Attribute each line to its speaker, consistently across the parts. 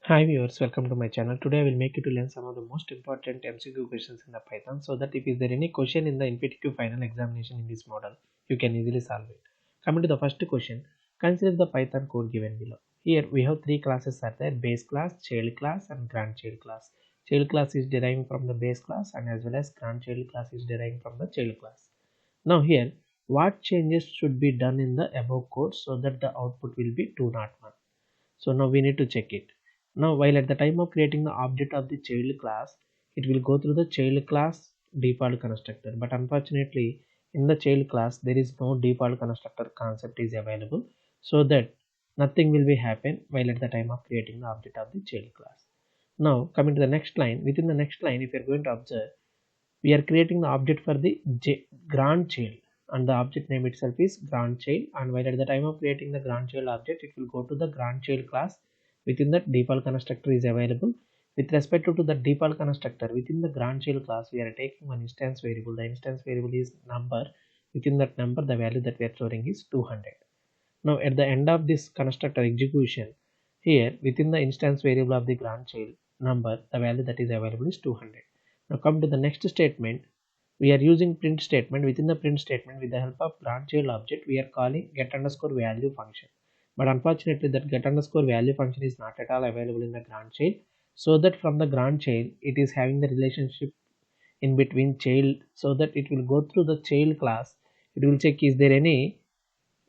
Speaker 1: Hi viewers, welcome to my channel. Today I will make you to learn some of the most important MCQ questions in the Python, so that if is there any question in the InfyTQ final examination in this model, you can easily solve it. Coming to the first question, consider the Python code given below. Here we have three classes are there: base class, child class and grandchild class. Child class is deriving from the base class, and as well as grandchild class is deriving from the child class. Now here, what changes should be done in the above code so that the output will be 201? So now we need to check it. Now while at the time of creating the object of the child class, it will go through the child class default constructor, but unfortunately in the child class there is no default constructor concept is available, so that nothing will be happen while at the time of creating the object of the child class. Now coming to the next line, within the next line if you are going to observe, we are creating the object for the grandchild, and the object name itself is grandchild, and while at the time of creating the grandchild object, it will go to the grandchild class. Within that, default constructor is available. With respect to the default constructor within the grandchild class, we are taking one instance variable. The instance variable is number. Within that number, the value that we are storing is 200. Now at the end of this constructor execution, here within the instance variable of the grandchild number, the value that is available is 200. Now come to the next statement. We are using print statement. Within the print statement, with the help of grandchild object, we are calling get underscore value function. But unfortunately that get underscore value function is not at all available in the grandchild, so that from the grandchild it is having the relationship in between child, so that it will go through the child class. It will check is there any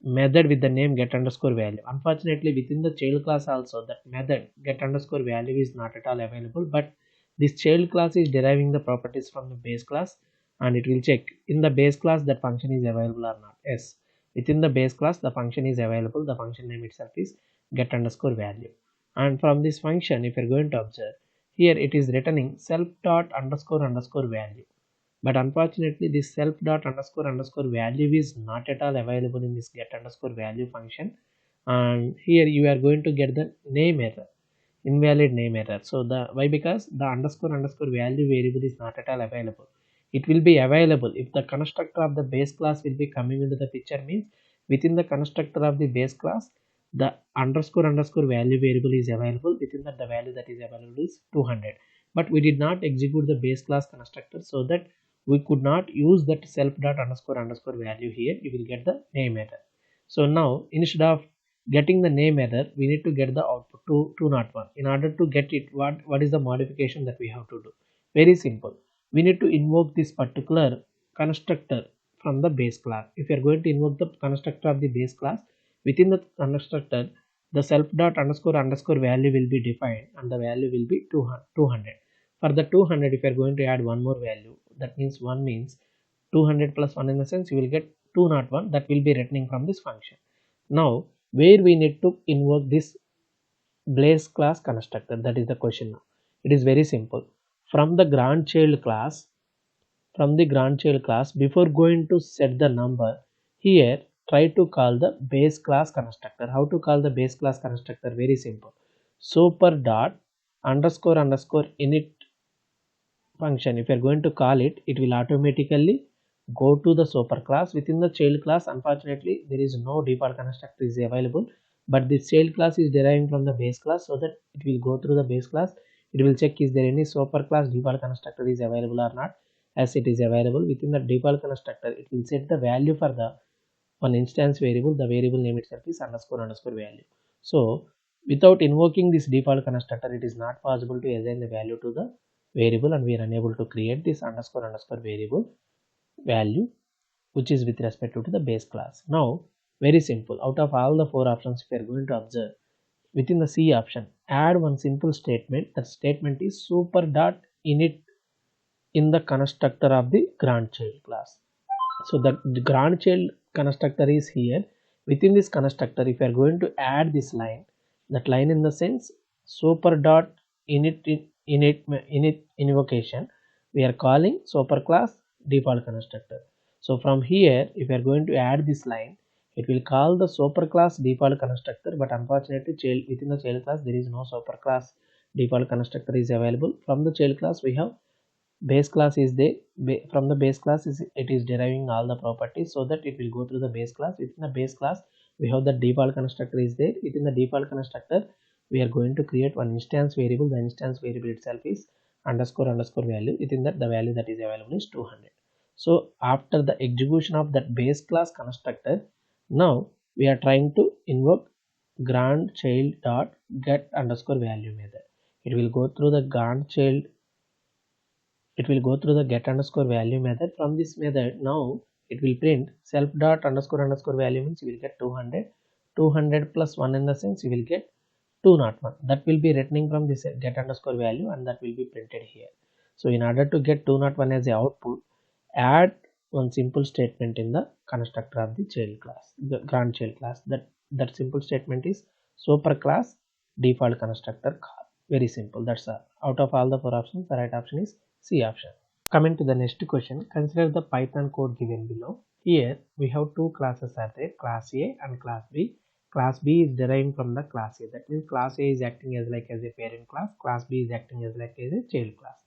Speaker 1: method with the name get underscore value. Unfortunately within the child class also that method get underscore value is not at all available, but this child class is deriving the properties from the base class, and it will check in the base class that function is available or not. Yes, within the base class the function is available. The function name itself is get underscore value, and from this function if you're going to observe, here it is returning self dot underscore underscore value. But unfortunately this self dot underscore underscore value is not at all available in this get underscore value function, and here you are going to get the name error, invalid name error. So the why? Because the underscore underscore value variable is not at all available. It will be available if the constructor of the base class will be coming into the picture, means within the constructor of the base class the underscore underscore value variable is available. Within that the value that is available is 200, but we did not execute the base class constructor, so that we could not use that self dot underscore underscore value. Here you will get the name error. So now instead of getting the name error, we need to get the output to 201. In order to get it, what is the modification that we have to do? Very simple. We need to invoke this particular constructor from the base class. If you are going to invoke the constructor of the base class, within the constructor the self dot underscore underscore value will be defined, and the value will be 200. For the 200, if you are going to add one more value, that means 1 means 200 plus 1, in the sense you will get 201, that will be returning from this function. Now where we need to invoke this base class constructor, that is the question. Now it is very simple. From the grandchild class, before going to set the number, here try to call the base class constructor. How to call the base class constructor? Very simple. Super dot underscore underscore init function, if you are going to call it, it will automatically go to the super class. Within the child class, unfortunately there is no default constructor is available, but this child class is deriving from the base class, so that it will go through the base class. It will check is there any super class default constructor is available or not. As it is available, within the default constructor it will set the value for the one instance variable. The variable name itself is underscore underscore value. So without invoking this default constructor, it is not possible to assign the value to the variable, and we are unable to create this underscore underscore variable value which is with respect to the base class. Now very simple. Out of all the four options, if you are going to observe, within the C option, add one simple statement. That statement is super dot init in the constructor of the grandchild class. So the grandchild constructor is here. Within this constructor, if you are going to add this line, that line in the sense super dot init invocation, we are calling super class default constructor. So from here, if you are going to add this line, it will call the super class default constructor, but unfortunately within the child class there is no super class default constructor is available. From the child class we have base class is there. From the base class it is deriving all the properties, so that it will go through the base class. Within the base class we have the default constructor is there. Within the default constructor we are going to create one instance variable. The instance variable itself is underscore underscore value. Within that, the value that is available is 200. So after the execution of that base class constructor, now we are trying to invoke grandchild dot get underscore value method. It will go through the grandchild. It will go through the get underscore value method. From this method, now it will print self dot underscore underscore value means you will get 200. 200 plus 1 in the sense you will get 201. That will be returning from this get underscore value, and that will be printed here. So in order to get 201 as the output, add one simple statement in the constructor of the child class, the grandchild class. That simple statement is super class default constructor call. Very simple. That's all. Out of all the 4 options, the right option is C option. Coming to the next question, consider the Python code given below. Here we have 2 classes are there, class A and class B. Class B is derived from the class A. That means class A is acting as like as a parent class. Class B is acting as like as a child class.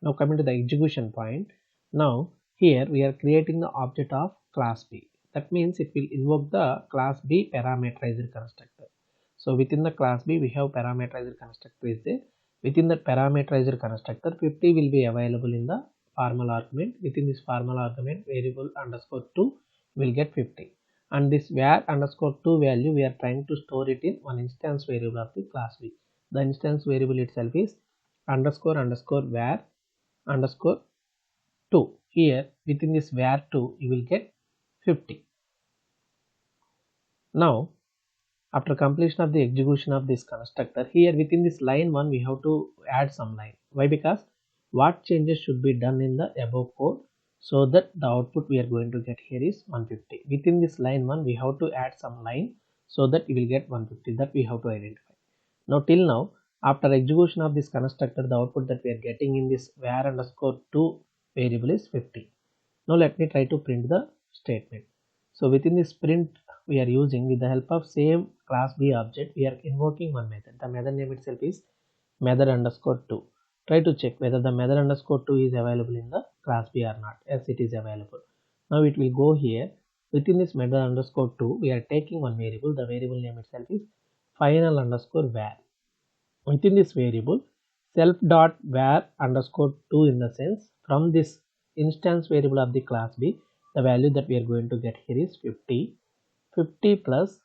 Speaker 1: Now coming to the execution point. Now here we are creating the object of class B. That means it will invoke the class B parameterized constructor. So within the class B we have parameterized constructor is there. Within the parameterized constructor, 50 will be available in the formal argument. Within this formal argument, variable underscore 2 will get 50. And this var underscore 2 value, we are trying to store it in one instance variable of the class B. The instance variable itself is underscore underscore var underscore 2. Here within this var 2 you will get 50. Now after completion of the execution of this constructor, here within this line 1 we have to add some line. Why? Because what changes should be done in the above code so that the output we are going to get here is 150. Within this line 1 we have to add some line so that you will get 150. That we have to identify. Now till now, after execution of this constructor, the output that we are getting in this var underscore 2 variable is 50. Now let me try to print the statement. So within this print we are using, with the help of same class B object, we are invoking one method. The method name itself is method underscore 2. Try to check whether the method underscore 2 is available in the class B or not. Yes, it is available. Now it will go here. Within this method underscore 2, we are taking one variable. The variable name itself is final underscore var. Within this variable, self dot var underscore 2 in the sense, from this instance variable of the class B, the value that we are going to get here is 50. 50 plus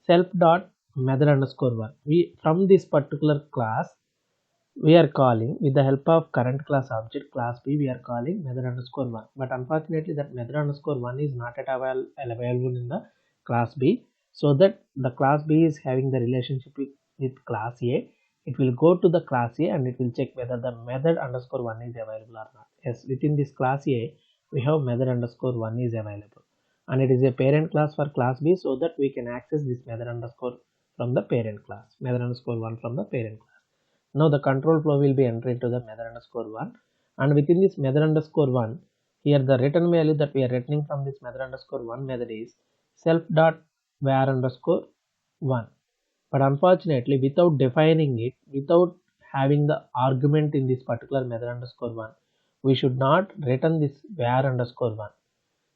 Speaker 1: self dot method underscore 1. From this particular class we are calling, with the help of current class object class B, we are calling method underscore 1. But unfortunately that method underscore 1 is not at available in the class B. So that the class B is having the relationship with class A. It will go to the class A and it will check whether the method underscore 1 is available or not. Yes, within this class A we have method underscore 1 is available, and it is a parent class for class B, so that we can access this method underscore from the parent class, method underscore 1 from the parent class. Now the control flow will be entered into the method underscore 1, and within this method underscore 1, here the return value that we are returning from this method underscore 1 method is self dot var underscore 1. But unfortunately, without defining it, without having the argument in this particular method underscore 1, we should not return this var underscore 1.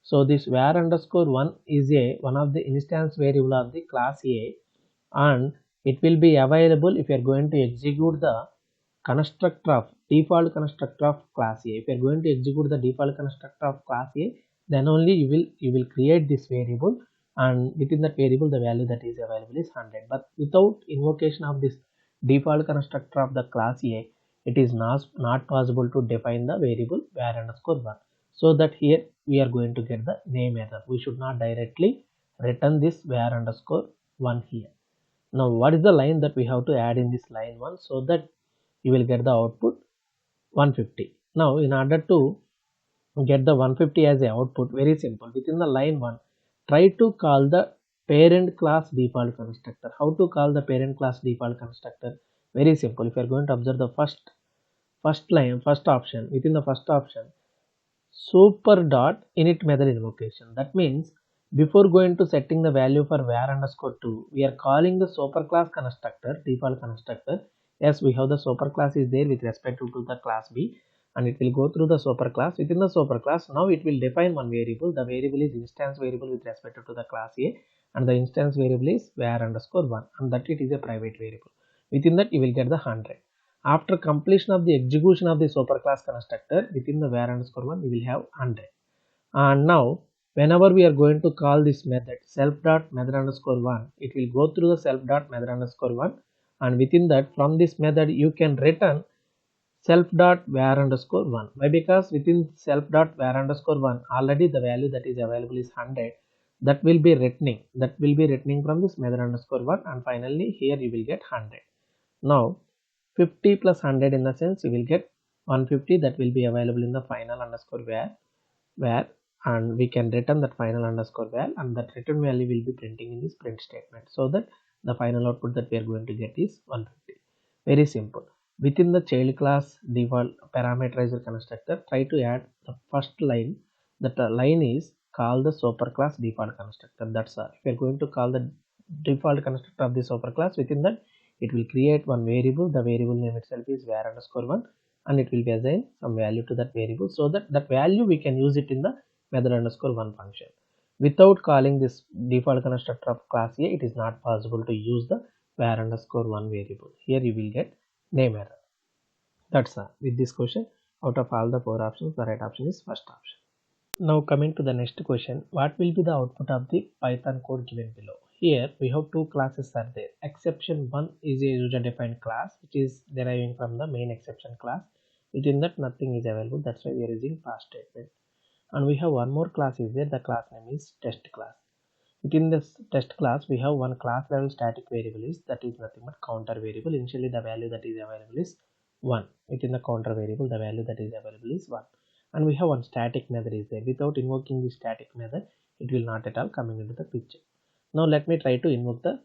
Speaker 1: So this var underscore 1 is one of the instance variable of the class A, and it will be available if you are going to execute the constructor of default constructor of class A. If you are going to execute the default constructor of class A, then only you will create this variable, and within that variable the value that is available is 100. But without invocation of this default constructor of the class A, it is not possible to define the variable var underscore 1. So that here we are going to get the name error. We should not directly return this var underscore 1 here. Now what is the line that we have to add in this line 1 so that you will get the output 150. Now in order to get the 150 as a output, very simple. Within the line 1, try to call the parent class default constructor. How to call the parent class default constructor? Very simple. If you are going to observe the first line, first option, within the first option, super dot init method invocation. That means before going to setting the value for var underscore 2, we are calling the super class constructor, default constructor. Yes, we have the super class is there with respect to the class B, and it will go through the super class. Within the super class, now it will define one variable. The variable is instance variable with respect to the class A, and the instance variable is var underscore 1, and that it is a private variable. Within that you will get the 100. After completion of the execution of the superclass constructor, within the var underscore 1 we will have 100. And now whenever we are going to call this method self dot method underscore 1, it will go through the self dot method underscore 1, and within that from this method you can return self dot var underscore 1. Why? Because within self dot var underscore 1 already the value that is available is 100. That will be returning from this method underscore 1, and finally here you will get 100. Now 50 plus 100, in the sense you will get 150, that will be available in the final underscore var, and we can return that final underscore val, and that return value will be printing in this print statement, so that the final output that we are going to get is 150. Very simple. Within the child class default parameterizer constructor, try to add the first line. That line is called the superclass default constructor. That's all. If you are going to call the default constructor of the superclass, within that it will create one variable. The variable name itself is var underscore 1, and it will be assigned some value to that variable, so that that value we can use it in the method underscore 1 function. Without calling this default constructor of class A, it is not possible to use the var underscore 1 variable. Here you will get name error. That's all. With this question, out of all the 4 options, the right option is first option. Now coming to the next question, what will be the output of the Python code given below? Here we have two classes are there. Exception 1 is a user defined class which is deriving from the main exception class. Within that nothing is available, that's why we are using pass statement. And we have one more class is there, the class name is test class. Within this test class we have one class level static variable is, that is nothing but counter variable. Initially the value that is available is 1. Within the counter variable the value that is available is 1. And we have one static method is there. Without invoking the static method, it will not at all coming into the picture. Now let me try to invoke the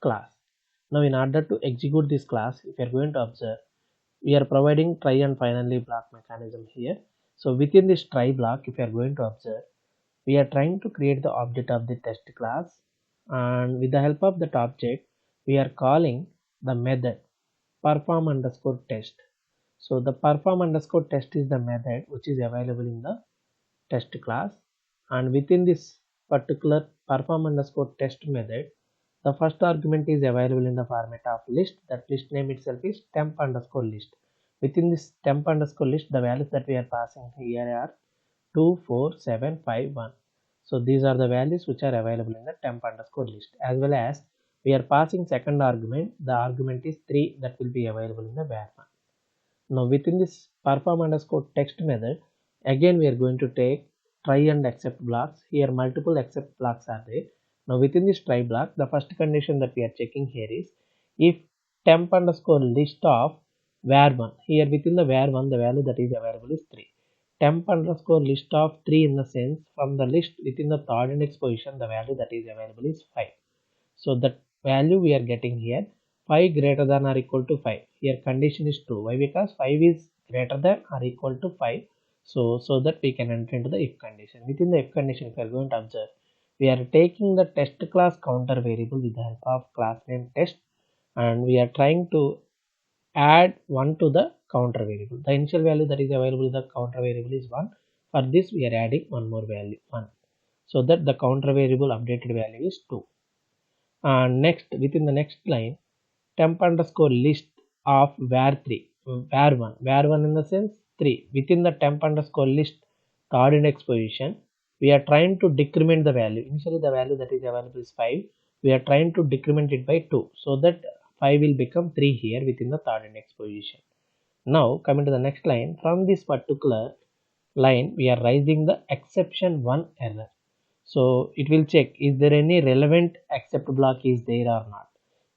Speaker 1: class. Now in order to execute this class, if you are going to observe, we are providing try and finally block mechanism here. So within this try block, if you are going to observe, we are trying to create the object of the test class, and with the help of that object we are calling the method perform underscore test. So the perform underscore test is the method which is available in the test class, and within this particular perform underscore test method, the first argument is available in the format of list. That list name itself is temp underscore list. Within this temp underscore list, the values that we are passing here are 2, 4, 7, 5, 1. So these are the values which are available in the temp underscore list. As well as we are passing second argument, the argument is 3, that will be available in the var1. Now within this perform underscore text method, again we are going to take try and except blocks. Here multiple except blocks are there. Now within this try block, the first condition that we are checking here is if temp underscore list of var1, here within the var1 the value that is available is 3. Temp underscore list of 3, in the sense from the list within the third index position the value that is available is 5. So that value we are getting here 5 greater than or equal to 5. Here condition is true. Why? Because 5 is greater than or equal to 5. So that we can enter into the if condition. Within the if condition, if you are going to observe, we are taking the test class counter variable with the help of class name test, and we are trying to add 1 to the counter variable. The initial value that is available in the counter variable is 1. For this we are adding one more value 1, so that the counter variable updated value is 2. And next within the next line, temp underscore list of var3, var1 in the sense 3. Within the temp underscore list third index position, we are trying to decrement the value. Initially the value that is available is 5. We are trying to decrement it by 2, so that 5 will become 3 here within the third index position. Now coming to the next line, from this particular line we are raising the exception 1 error. So it will check is there any relevant except block is there or not.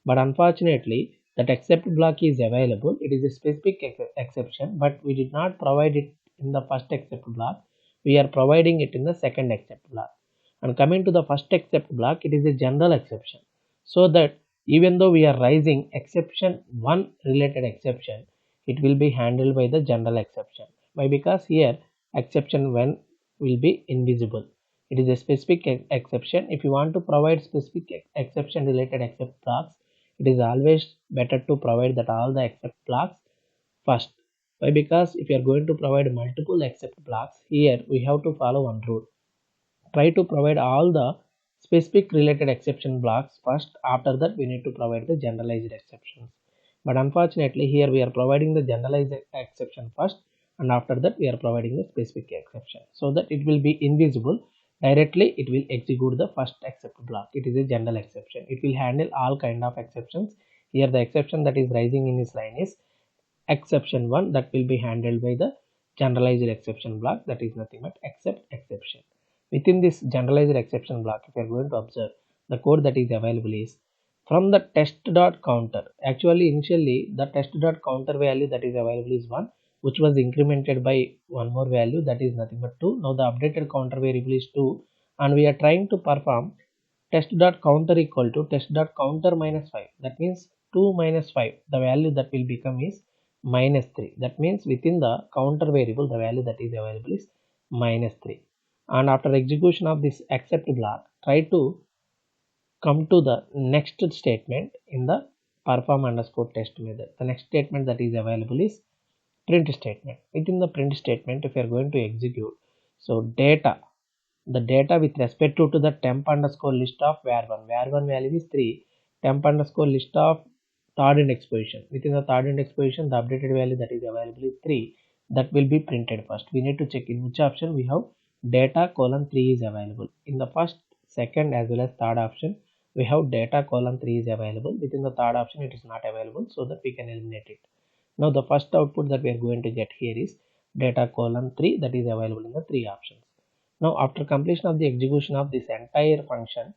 Speaker 1: But unfortunately that except block is available. It is a specific exception, but we did not provide it in the first except block. We are providing it in the second except block. And coming to the first except block, it is a general exception. So that even though we are raising exception 1 related exception, it will be handled by the general exception. Why? Because here exception 1 will be invisible. It is a specific exception. If you want to provide specific exception related except blocks, it is always better to provide that all the except blocks first. Why? Because if you are going to provide multiple except blocks, here we have to follow one rule. Try to provide all the specific related exception blocks first. After that we need to provide the generalized exceptions. But unfortunately here we are providing the generalized exception first, and after that we are providing the specific exception, so that it will be invisible. Directly it will execute the first except block. It is a general exception. It will handle all kind of exceptions. Here the exception that is rising in this line is exception 1, that will be handled by the generalized exception block, that is nothing but except exception. Within this generalized exception block, if you are going to observe, the code that is available is from the test.counter. Actually initially the test.counter value that is available is 1, which was incremented by one more value, that is nothing but 2. Now the updated counter variable is 2, and we are trying to perform test.counter equal to test.counter minus 5. That means 2 minus 5, the value that will become is minus 3. That means within the counter variable the value that is available is minus 3. And after execution of this except block, try to come to the next statement in the perform underscore test method. The next statement that is available is print statement. Within the print statement, if you are going to execute, so the data with respect to the temp underscore list of var1 value is 3, temp underscore list of third index position. Within the third index position, the updated value that is available is 3. That will be printed first. We need to check in which option we have data colon 3 is available. In the first, second as well as third option, we have data colon 3 is available. Within the third option, it is not available, so that we can eliminate it. Now the first output that we are going to get here is data colon 3, that is available in the 3 options. Now after completion of the execution of this entire function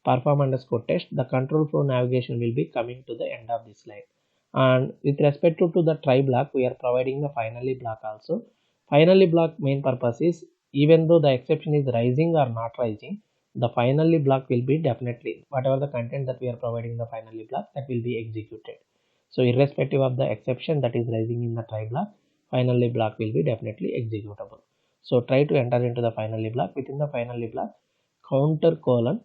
Speaker 1: perform underscore test, the control flow navigation will be coming to the end of this slide. And with respect to the try block, we are providing the finally block also. Finally block main purpose is, even though the exception is rising or not rising, the finally block will be definitely, whatever the content that we are providing the finally block, that will be executed. So irrespective of the exception that is rising in the try block, finally block will be definitely executable. So try to enter into the finally block. Within the finally block, counter colon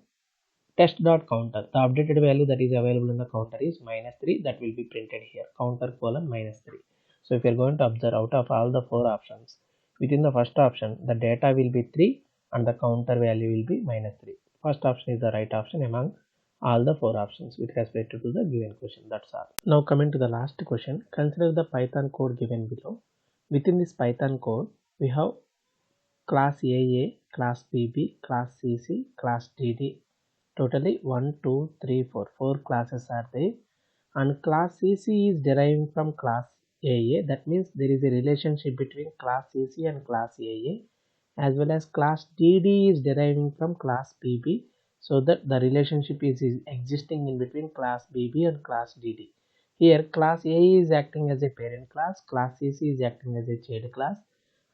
Speaker 1: test.counter, the updated value that is available in the counter is minus 3, that will be printed here, counter colon minus 3. So if you are going to observe, out of all the 4 options, within the first option the data will be 3 and the counter value will be minus 3. First option is the right option among all the 4 options with respect to the given question. That's all. Now coming to the last question, consider the Python code given below. Within this Python code, we have class AA, class BB, class CC, class DD. Totally 1, 2, 3, 4. 4 classes are there, and class CC is deriving from class AA. That means there is a relationship between class CC and class AA, as well as class DD is deriving from class BB, so that the relationship is existing in between class BB and class DD. Here class AA is acting as a parent class, class CC is acting as a child class,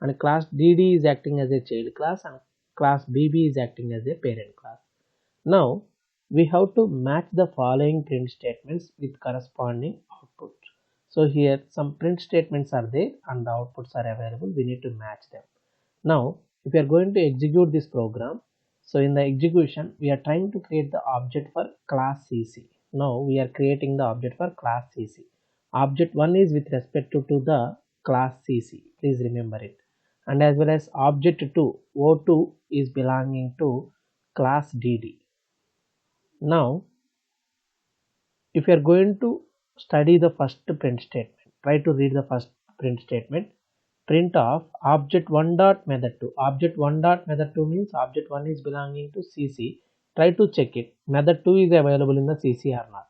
Speaker 1: and class DD is acting as a child class, and class BB is acting as a parent class. Now we have to match the following print statements with corresponding outputs. So here some print statements are there and the outputs are available. We need to match them. Now if we are going to execute this program, so in the execution we are trying to create the object for class CC. Now we are creating the object for class CC. Object 1 is with respect to the class CC. Please remember it. And as well as object 2, O2 is belonging to class DD. Now if you are going to study the first print statement, try to read the first print statement. Print of object1 dot method 2. Object1 dot method 2 means object 1 is belonging to CC. Try to check it, method 2 is available in the CC or not.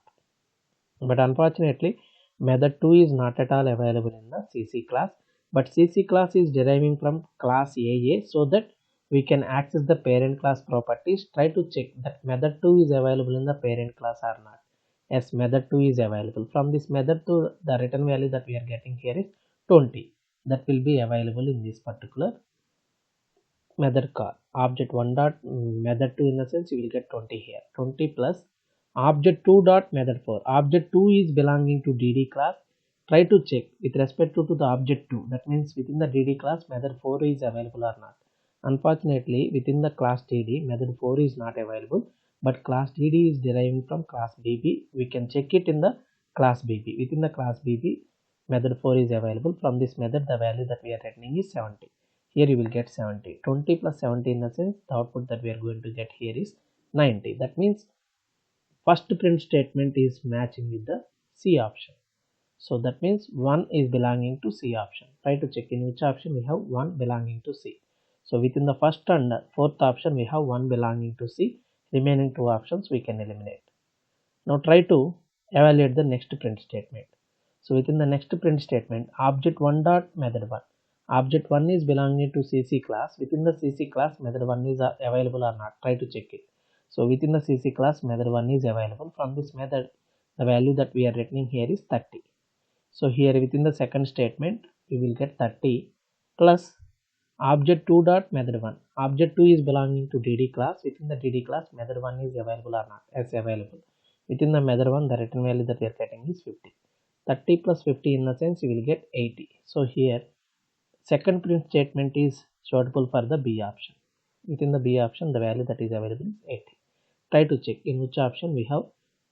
Speaker 1: But unfortunately method 2 is not at all available in the CC class, but CC class is deriving from class AA, so that we can access the parent class properties. Try to check that method 2 is available in the parent class or not. Yes, method 2 is available. From this method 2, the return value that we are getting here is 20. That will be available in this particular method call. Object 1 dot method 2, in the sense you will get 20 here. 20 plus object 2 dot method 4. Object 2 is belonging to DD class. Try to check with respect to the object 2. That means within the DD class method 4 is available or not. Unfortunately within the class DD method 4 is not available, but class DD is deriving from class BB. We can check it in the class BB. Within the class BB method 4 is available. From this method the value that we are returning is 70. Here you will get 70. 20 plus 70, in the sense the output that we are going to get here is 90. That means first print statement is matching with the C option. So that means 1 is belonging to C option. Try to check in which option we have 1 belonging to C. So within the first and fourth option we have 1 belonging to C. Remaining 2 options we can eliminate. Now try to evaluate the next print statement. So within the next print statement, object 1 dot method 1. Object 1 is belonging to CC class. Within the CC class, method 1 is available or not. Try to check it. So within the CC class, method 1 is available. From this method, the value that we are returning here is 30. So here within the second statement, we will get 30 plus object 2 dot method 1. Object 2 is belonging to DD class. Within the DD class, method 1 is available or not? As available. Within the method 1, the return value that we are getting is 50. 30 plus 50 in the sense you will get 80. So here second print statement is suitable for the B option. Within the B option, the value that is available is 80. Try to check in which option we have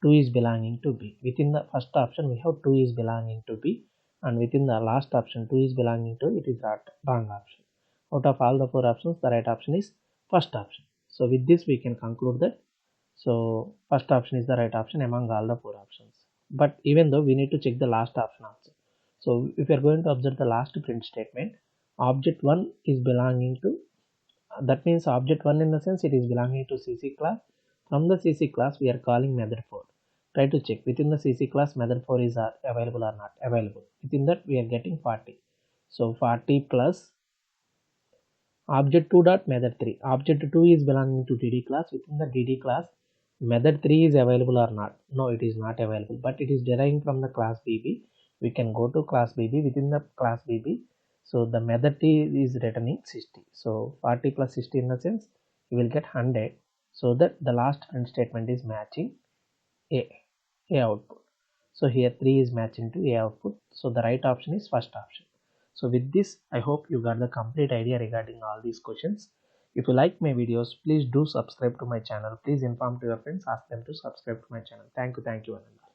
Speaker 1: 2 is belonging to B. Within the first option, we have 2 is belonging to B, and within the last option, 2 is belonging to it is wrong option. Out of all the 4 options, the right option is first option. So with this, we can conclude that first option is the right option among all the 4 options. But even though we need to check the last option also. So if you are going to observe the last print statement, object 1 is belonging to, that means object 1 in the sense it is belonging to CC class. From the CC class we are calling method 4. Try to check within the CC class method 4 is available or not available. Within that we are getting 40. So 40 plus object 2 dot method 3. Object 2 is belonging to DD class. Within the DD class method 3 is available or not? No, it is not available, but it is deriving from the class BB. We can go to class BB. Within the class BB, so the method T is returning 60. So 40 plus 60 in the sense you will get 100. So that the last print statement is matching A output. So here 3 is matching to A output. So the right option is first option. So with this, I hope you got the complete idea regarding all these questions. If you like my videos, please do subscribe to my channel. Please inform to your friends, ask them to subscribe to my channel. Thank you, Ananda.